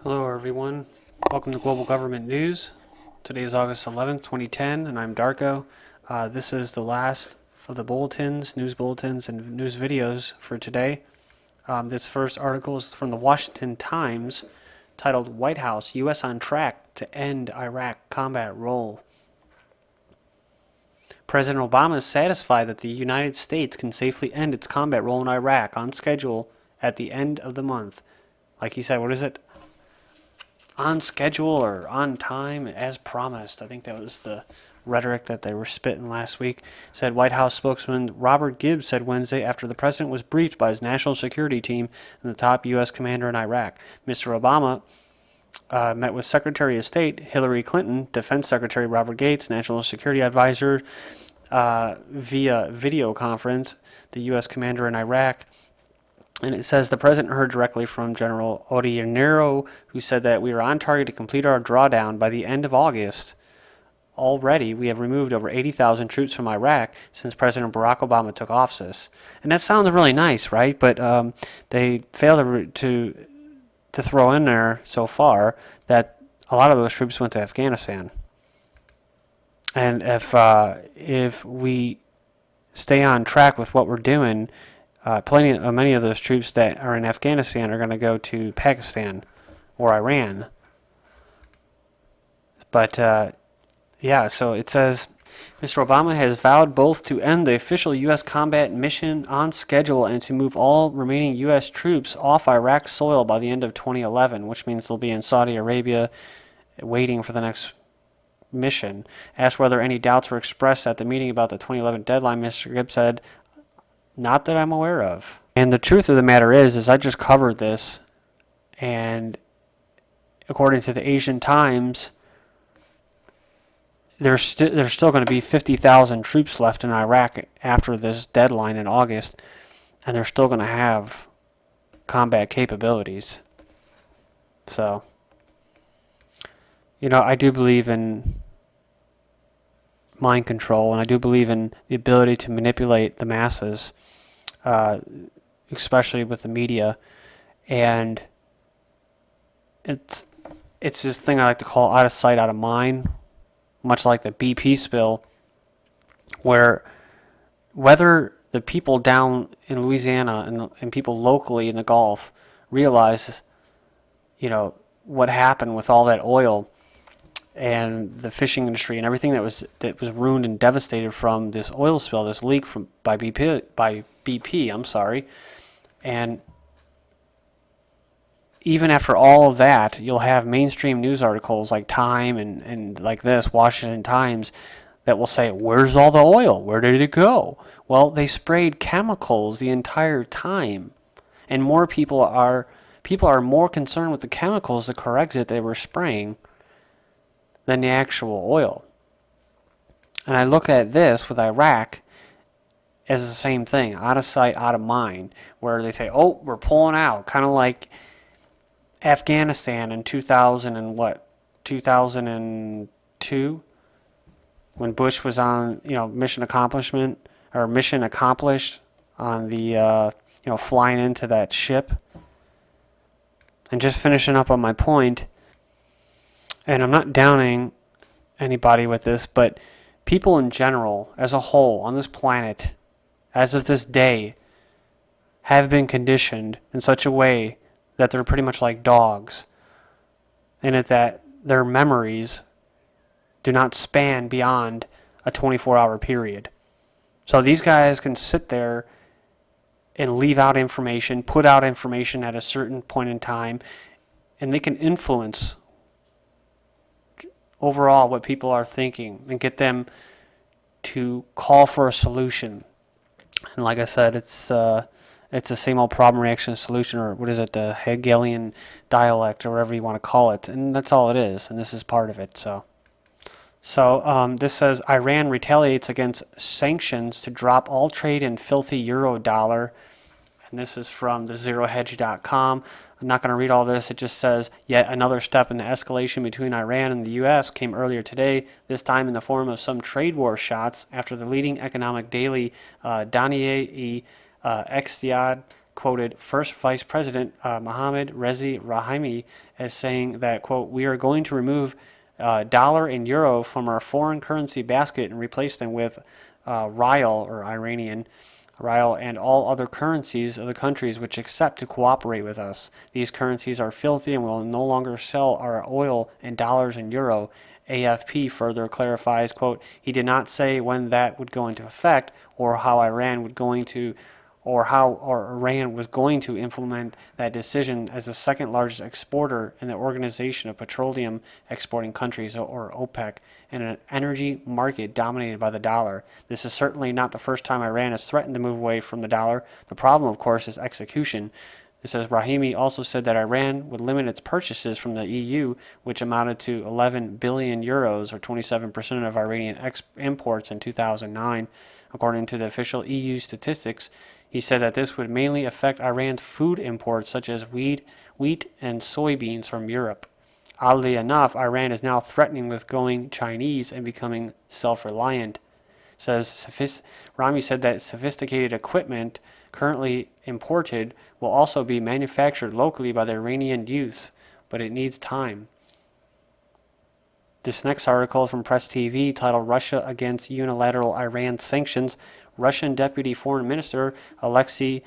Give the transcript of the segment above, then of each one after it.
Hello everyone, welcome to Global Government News. Today is August 11th, 2010, and I'm Darko. This is the last of the news bulletins, and news videos for today. This first article is from the Washington Times, titled White House, U.S. on track to end Iraq combat role. President Obama is satisfied that the United States can safely end its combat role in Iraq on schedule at the end of the month. Like he said, what is it? On schedule or on time as promised. I think that was the rhetoric that they were spitting last week. Said White House spokesman Robert Gibbs said Wednesday after the president was briefed by his national security team and the top U.S. commander in Iraq. Mr. Obama met with Secretary of State Hillary Clinton, Defense Secretary Robert Gates, National Security Advisor via videoconference, the U.S. commander in Iraq. And it says the president heard directly from General Odierno, who said that we are on target to complete our drawdown by the end of August. Already, we have removed over 80,000 troops from Iraq since President Barack Obama took office. And that sounds really nice, right? But they failed to throw in there so far that a lot of those troops went to Afghanistan. And if we stay on track with what we're doing, many of those troops that are in Afghanistan are going to go to Pakistan or Iran. But yeah, so it says Mr. Obama has vowed both to end the official U.S. combat mission on schedule and to move all remaining U.S. troops off Iraq's soil by the end of 2011, which means they'll be in Saudi Arabia waiting for the next mission. Asked whether any doubts were expressed at the meeting about the 2011 deadline, Mr. Gibbs said, "Not that I'm aware of." And the truth of the matter is I just covered this, and according to the Asian Times, there's still going to be 50,000 troops left in Iraq after this deadline in August, and they're still going to have combat capabilities. So, I do believe in mind control, and I do believe in the ability to manipulate the masses, especially with the media. And it's this thing I like to call out of sight, out of mind, much like the BP spill, where whether the people down in Louisiana and people locally in the Gulf realize, what happened with all that oil and the fishing industry and everything that was ruined and devastated from this oil spill, this leak by BP, I'm sorry. And even after all of that, you'll have mainstream news articles like Time and like this, Washington Times, that will say, where's all the oil? Where did it go? Well, they sprayed chemicals the entire time. And more people are more concerned with the chemicals, the Corexit they were spraying, than the actual oil. And I look at this with Iraq as the same thing, out of sight, out of mind, where they say, oh, we're pulling out, kind of like Afghanistan in 2002, when Bush was on, mission accomplished on the, flying into that ship. And just finishing up on my point, and I'm not downing anybody with this, but people in general, as a whole, on this planet, as of this day, have been conditioned in such a way that they're pretty much like dogs, in it that their memories do not span beyond a 24-hour period. So these guys can sit there and leave out information, put out information at a certain point in time, and they can influence overall what people are thinking and get them to call for a solution. And like I said, it's the same old problem, reaction, solution, or what is it, the Hegelian dialect, or whatever you want to call it. And that's all it is, and this is part of it. So this says Iran retaliates against sanctions to drop all trade in filthy euro dollar. And this is from the zerohedge.com. I'm not going to read all this. It just says, yet another step in the escalation between Iran and the U.S. came earlier today, this time in the form of some trade war shots after the leading economic daily, Danier-e Extiad, quoted First Vice President Mohammad Reza Rahimi as saying that, quote, we are going to remove dollar and euro from our foreign currency basket and replace them with rial, or Iranian rial, and all other currencies of the countries which accept to cooperate with us. These currencies are filthy and will no longer sell our oil in dollars and euro. AFP further clarifies, quote, he did not say when that would go into effect or how Iran was going to implement that decision as the second largest exporter in the Organization of Petroleum Exporting Countries, or OPEC, in an energy market dominated by the dollar. This is certainly not the first time Iran has threatened to move away from the dollar. The problem, of course, is execution. It says Rahimi also said that Iran would limit its purchases from the EU, which amounted to 11 billion euros, or 27% of Iranian imports in 2009. According to the official EU statistics, he said that this would mainly affect Iran's food imports, such as wheat and soybeans from Europe. Oddly enough, Iran is now threatening with going Chinese and becoming self-reliant. Rami said that sophisticated equipment currently imported will also be manufactured locally by the Iranian youths, but it needs time. This next article from Press TV, titled Russia Against Unilateral Iran Sanctions, Russian Deputy Foreign Minister Alexey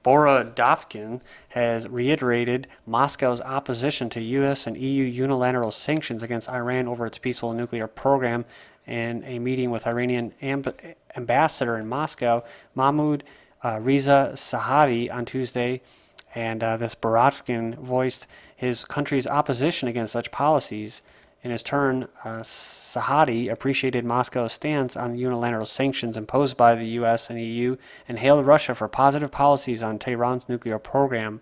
Borodavkin has reiterated Moscow's opposition to U.S. and EU unilateral sanctions against Iran over its peaceful nuclear program in a meeting with Iranian ambassador in Moscow, Mahmoud Reza Sahadi, on Tuesday. And this Borodavkin voiced his country's opposition against such policies. In his turn, Sahadi appreciated Moscow's stance on the unilateral sanctions imposed by the U.S. and EU and hailed Russia for positive policies on Tehran's nuclear program.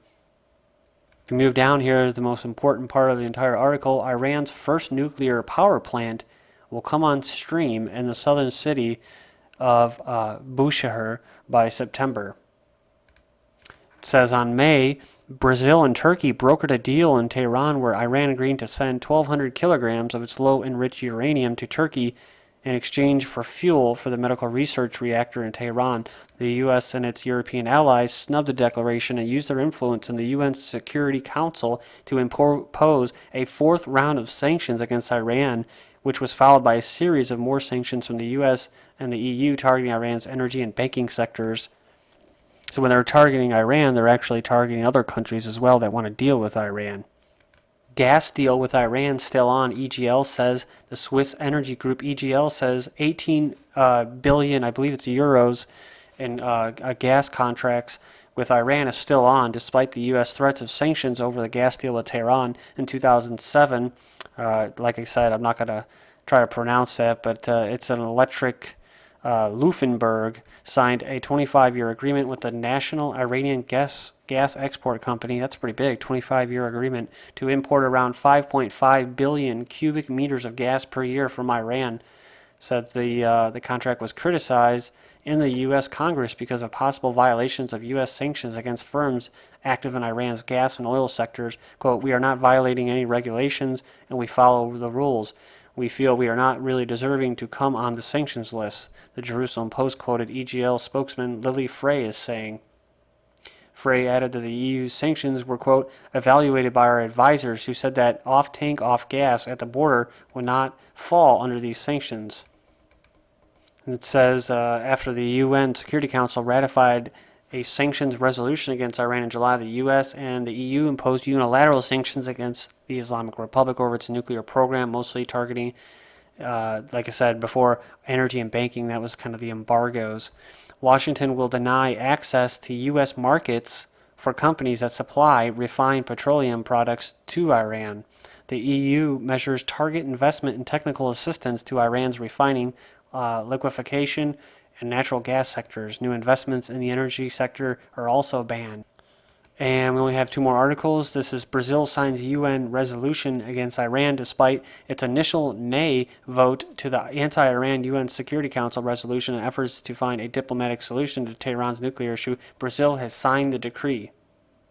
If you move down here, the most important part of the entire article, Iran's first nuclear power plant will come on stream in the southern city of Bushehr by September. It says on May, Brazil and Turkey brokered a deal in Tehran where Iran agreed to send 1,200 kilograms of its low-enriched uranium to Turkey in exchange for fuel for the medical research reactor in Tehran. The U.S. and its European allies snubbed the declaration and used their influence in the UN Security Council to impose a fourth round of sanctions against Iran, which was followed by a series of more sanctions from the U.S. and the EU targeting Iran's energy and banking sectors. So when they're targeting Iran, they're actually targeting other countries as well that want to deal with Iran. Gas deal with Iran still on, EGL says. The Swiss energy group EGL says 18 billion, I believe it's euros, in gas contracts with Iran is still on, despite the U.S. threats of sanctions over the gas deal with Tehran in 2007. Like I said, I'm not going to try to pronounce that, but it's an electric Luffenberg signed a 25-year agreement with the National Iranian Gas Export Company. That's pretty big, 25-year agreement to import around 5.5 billion cubic meters of gas per year from Iran. Said the contract was criticized in the U.S. Congress because of possible violations of U.S. sanctions against firms active in Iran's gas and oil sectors. Quote, we are not violating any regulations and we follow the rules. We feel we are not really deserving to come on the sanctions list, the Jerusalem Post quoted EGL spokesman Lily Frey as saying. Frey added that the EU's sanctions were, quote, evaluated by our advisors who said that off-tank, off-gas at the border would not fall under these sanctions. And it says after the UN Security Council ratified a sanctions resolution against Iran in July, the U.S. and the EU imposed unilateral sanctions against the Islamic Republic over its nuclear program, mostly targeting, like I said before, energy and banking. That was kind of the embargoes. Washington will deny access to U.S. markets for companies that supply refined petroleum products to Iran. The EU measures target investment and technical assistance to Iran's refining, liquefaction, and natural gas sectors. New investments in the energy sector are also banned. And we only have two more articles. This is Brazil signs UN resolution against Iran despite its initial nay vote to the anti-Iran UN Security Council resolution and efforts to find a diplomatic solution to Tehran's nuclear issue. Brazil has signed the decree.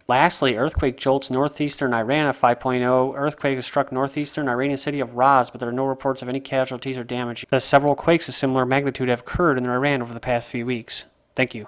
Lastly, earthquake jolts northeastern Iran. A 5.0 earthquake has struck northeastern Iranian city of Raz, but there are no reports of any casualties or damage. Several quakes of similar magnitude have occurred in Iran over the past few weeks. Thank you.